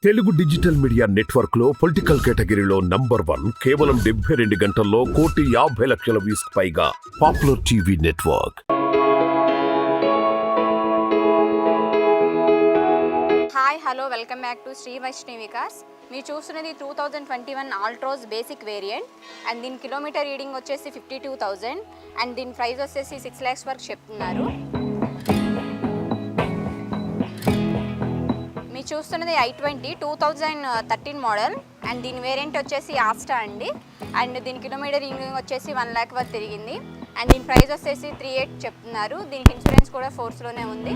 Telugu digital media network లో political కేటగిరీలో #1 కేవలం 72 గంటల్లో 1,50,00,000 వ్యూస్ పైగా popular TV network. Hi hello welcome back to Shri Vaishnavi Vikas. మీరు చూస్తున్నది 2021 ఆల్ట్రోస్ బేసిక్ వేరియంట్ అండ్ దీని కిలోమీటర్ రీడింగ్ వచ్చేసి 52,000 అండ్ దీని ప్రైస్ వచ్చేసి 6 lakhs వరకు చెప్తున్నారు. మీరు చూస్తున్నది i20 2013 మోడల్ అండ్ దీని వేరియంట్ వచ్చేసి ఆస్టా అండి. అండ్ దీని కిలోమీటర్ రీడింగ్ వచ్చేసి 1 lakh వరకు తిరిగింది అండ్ దీని ప్రైస్ వచ్చేసి 3,800 చెప్తున్నారు. దీనికి ఇన్సూరెన్స్ కూడా ఫోర్స్లోనే ఉంది.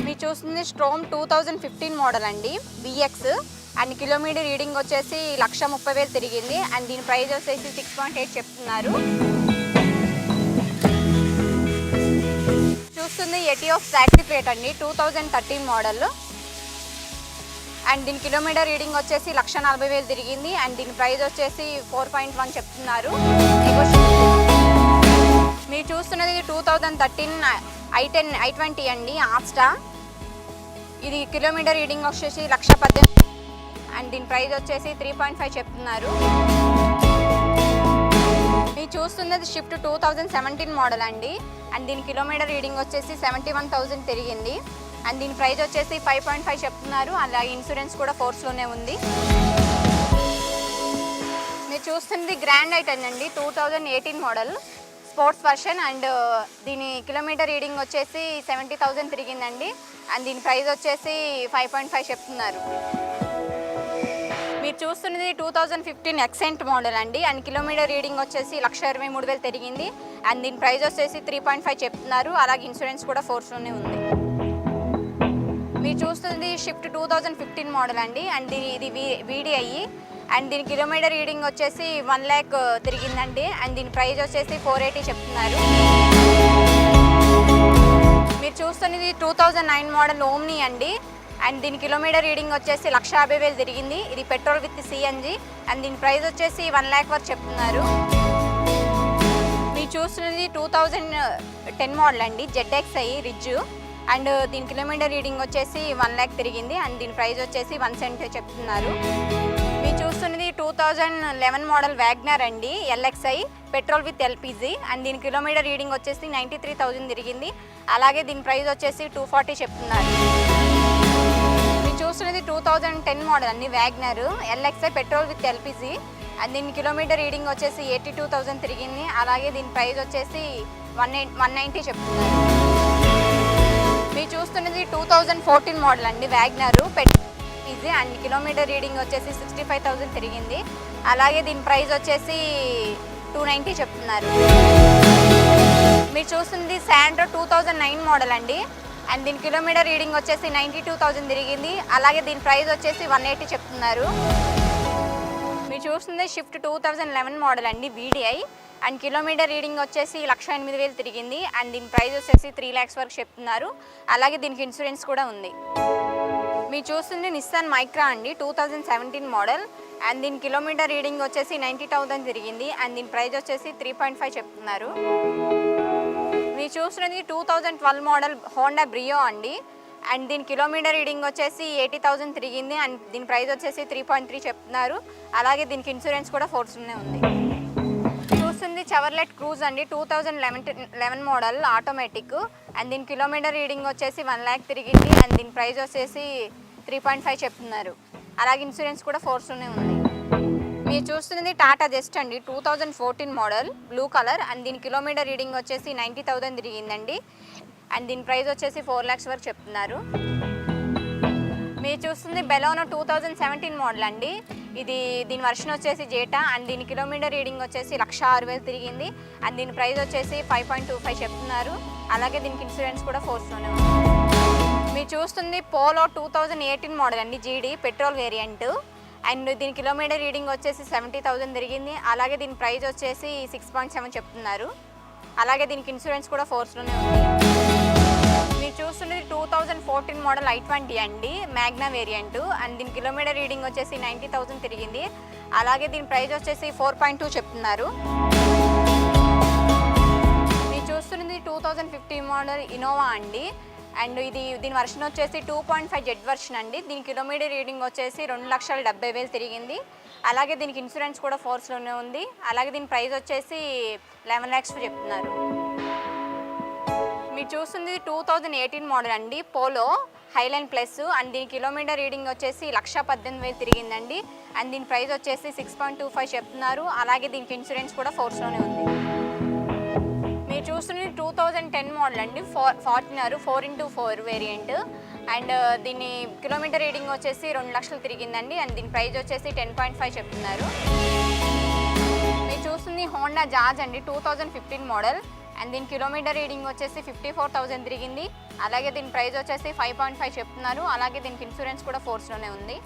మీరు చూస్తుంది స్ట్రోమ్ 2015 మోడల్ అండి విఎక్స్ అండ్ కిలోమీటర్ రీడింగ్ వచ్చేసి 1,30,000 తిరిగింది అండ్ దీని ప్రైస్ వచ్చేసి 6.8 చెప్తున్నారు. చూస్తుంది ఎటియోస్ టాక్సీ ప్లేట్ అండి 2013 మోడల్ అండ్ దీని కిలోమీటర్ రీడింగ్ వచ్చేసి 1,40,000 తిరిగింది అండ్ దీని ప్రైస్ వచ్చేసి 4.1 చెప్తున్నారు. మీరు చూస్తున్నది 2013 i20 అండి ఆస్టా. ఇది కిలోమీటర్ రీడింగ్ వచ్చేసి 1,18,000 అండ్ దీని ప్రైస్ వచ్చేసి 3.5 చెప్తున్నారు. మీరు చూస్తున్నది షిఫ్ట్ 2017 మోడల్ అండి అండ్ దీని కిలోమీటర్ రీడింగ్ వచ్చేసి 71,000 తిరిగింది అండ్ దీని ప్రైస్ వచ్చేసి 5.5 చెప్తున్నారు. అలాగే ఇన్సూరెన్స్ కూడా ఫోర్స్లోనే ఉంది. మీరు చూస్తుంది గ్రాండ్ ఐటెన్ అండి 2018 మోడల్ స్పోర్ట్స్ వర్షన్ అండ్ దీని కిలోమీటర్ రీడింగ్ వచ్చేసి 70,000 తిరిగిందండి అండ్ దీని ప్రైస్ వచ్చేసి 5.5 చెప్తున్నారు. మీరు చూస్తున్నది 2015 ఎక్సెంట్ మోడల్ అండి అండ్ కిలోమీటర్ రీడింగ్ వచ్చేసి 1,23,000 తిరిగింది అండ్ దీని ప్రైస్ వచ్చేసి 3.5 చెప్తున్నారు. అలాగే ఇన్సూరెన్స్ కూడా ఫోర్స్లోనే ఉంది. మీరు చూస్తుంది షిఫ్ట్ 2015 మోడల్ అండి అండ్ ఇది వీడిఐ అండ్ దీని కిలోమీటర్ రీడింగ్ వచ్చేసి 1 lakh తిరిగిందండి అండ్ దీని ప్రైస్ వచ్చేసి 480 చెప్తున్నారు. మీరు చూస్తున్నది 2009 మోడల్ ఓమ్ని అండి అండ్ దీని కిలోమీటర్ రీడింగ్ వచ్చేసి 1,50,000 తిరిగింది. ఇది పెట్రోల్ విత్ సిఎన్జి అండ్ దీని ప్రైస్ వచ్చేసి 1 lakh వరకు చెప్తున్నారు. మీరు చూస్తున్నది 2010 మోడల్ అండి ZXi రిడ్జ్ అండ్ దీని కిలోమీటర్ రీడింగ్ వచ్చేసి 1 lakh తిరిగింది అండ్ దీని ప్రైస్ వచ్చేసి 1 cent చెప్తున్నారు. మీరు చూస్తున్నది 2011 మోడల్ వ్యాగ్నర్ అండి LXi petrol with LPG and దీని కిలోమీటర్ రీడింగ్ వచ్చేసి 93,000 తిరిగింది. అలాగే దీని ప్రైస్ వచ్చేసి 240 చెప్తున్నారు. మీరు చూస్తున్నది 2010 మోడల్ అండి Wagner LXi petrol with LPG and దీని కిలోమీటర్ రీడింగ్ వచ్చేసి 82,000 తిరిగింది. అలాగే దీని ప్రైస్ వచ్చేసి 190 చెప్తున్నారు. మీరు చూస్తున్నది 2014 మోడల్ అండి వ్యాగ్నర్ ఈజీ అండ్ కిలోమీటర్ రీడింగ్ వచ్చేసి 65,000 తిరిగింది. అలాగే దీని ప్రైస్ వచ్చేసి 290 చెప్తున్నారు. మీరు చూస్తుంది శాండ్రో 2009 మోడల్ అండి అండ్ దీని కిలోమీటర్ రీడింగ్ వచ్చేసి 92,000 తిరిగింది. అలాగే దీని ప్రైస్ వచ్చేసి 180 చెప్తున్నారు. మీరు చూస్తుంది షిఫ్ట్ 2011 మోడల్ అండి వీడిఐ అండ్ కిలోమీటర్ రీడింగ్ వచ్చేసి 1,08,000 తిరిగింది అండ్ దీని ప్రైస్ వచ్చేసి 3 lakhs వరకు చెప్తున్నారు. అలాగే దీనికి ఇన్సూరెన్స్ కూడా ఉంది. మీరు చూస్తుంది నిస్సాన్ మైక్రా అండి 2017 మోడల్ అండ్ దీని కిలోమీటర్ రీడింగ్ వచ్చేసి 90,000 తిరిగింది అండ్ దీని ప్రైస్ వచ్చేసి 3.5 చెప్తున్నారు. మీరు చూస్తున్నది 2012 మోడల్ హోండా బ్రియో అండి అండ్ దీని కిలోమీటర్ రీడింగ్ వచ్చేసి 80,000 తిరిగింది అండ్ దీని ప్రైస్ వచ్చేసి 3.3 చెప్తున్నారు. అలాగే దీనికి ఇన్సూరెన్స్ కూడా ఫోర్స్లోనే ఉంది. చూస్తుంది చెవర్లెట్ క్రూజ్ అండి 2011 మోడల్ ఆటోమేటిక్ అండ్ దీని కిలోమీటర్ రీడింగ్ వచ్చేసి 1 lakh తిరిగింది అండ్ దీని ప్రైస్ వచ్చేసి 3.5 చెప్తున్నారు. అలాగే ఇన్సూరెన్స్ కూడా ఫోర్స్లోనే ఉంది. మీరు చూస్తున్నది టాటా జస్ట్ అండి 2014 మోడల్ బ్లూ కలర్ అండ్ దీని కిలోమీటర్ రీడింగ్ వచ్చేసి 90,000 తిరిగిందండి అండ్ దీని ప్రైస్ వచ్చేసి 4 lakhs వరకు చెప్తున్నారు. మీరు చూస్తుంది బెలోనో 2017 మోడల్ అండి దీని వర్షన్ వచ్చేసి జేటా అండ్ దీని కిలోమీటర్ రీడింగ్ వచ్చేసి 1,06,000 తిరిగింది అండ్ దీని ప్రైస్ వచ్చేసి 5.25 చెప్తున్నారు. అలాగే దీనికి ఇన్సూరెన్స్ కూడా ఫోర్స్లోనే ఉంది. మీరు చూస్తుంది పోలో 2018 మోడల్ అండి జీడీ పెట్రోల్ వేరియంట్ అండ్ దీని కిలోమీటర్ రీడింగ్ వచ్చేసి 70,000 తిరిగింది. అలాగే దీని ప్రైస్ వచ్చేసి 6.7 చెప్తున్నారు. అలాగే దీనికి ఇన్సూరెన్స్ కూడా ఫోర్స్లోనే ఉంది. మీరు చూస్తున్నది 2014 మోడల్ i20 అండి మ్యాగ్నా వేరియంట్ అండ్ దీని కిలోమీటర్ రీడింగ్ వచ్చేసి 90,000 తిరిగింది. అలాగే దీని ప్రైస్ వచ్చేసి 4.2 చెప్తున్నారు. మీరు చూస్తున్నది 2015 మోడల్ ఇన్నోవా అండి అండ్ దీని వర్షన్ వచ్చేసి 2.5 జెడ్ వర్షన్ అండి. దీని కిలోమీటర్ రీడింగ్ వచ్చేసి 2,70,000 తిరిగింది. అలాగే దీనికి ఇన్సూరెన్స్ కూడా ఫోర్స్లోనే ఉంది. అలాగే దీని ప్రైస్ వచ్చేసి 11 lakhs చెప్తున్నారు. మీరు చూస్తుంది 2018 మోడల్ అండి, పోలో హైలైన్ ప్లస్. అండ్ దీని కిలోమీటర్ రీడింగ్ వచ్చేసి 1,18,000 తిరిగిందండి. అండ్ దీని ప్రైస్ వచ్చేసి 6.25 చెప్తున్నారు. అలాగే దీనికి ఇన్సూరెన్స్ కూడా ఫోర్స్లోనే ఉంది. మీరు చూస్తున్నది 2010 మోడల్ అండి, ఫార్చునర్ 4x4 వేరియంట్. అండ్ దీని కిలోమీటర్ రీడింగ్ వచ్చేసి 2 లక్షలు తిరిగిందండి. అండ్ దీని ప్రైస్ వచ్చేసి 10.5 చెప్తున్నారు. మీరు చూస్తుంది హోండా జాజ్ అండి, 2015 మోడల్. అండ్ దీని కిలోమీటర్ రీడింగ్ వచ్చేసి 54,000 తిరిగింది. అలాగే దీని ప్రైస్ వచ్చేసి 5.5 చెప్తున్నారు. అలాగే దీనికి ఇన్సూరెన్స్ కూడా ఫోర్స్లోనే ఉంది.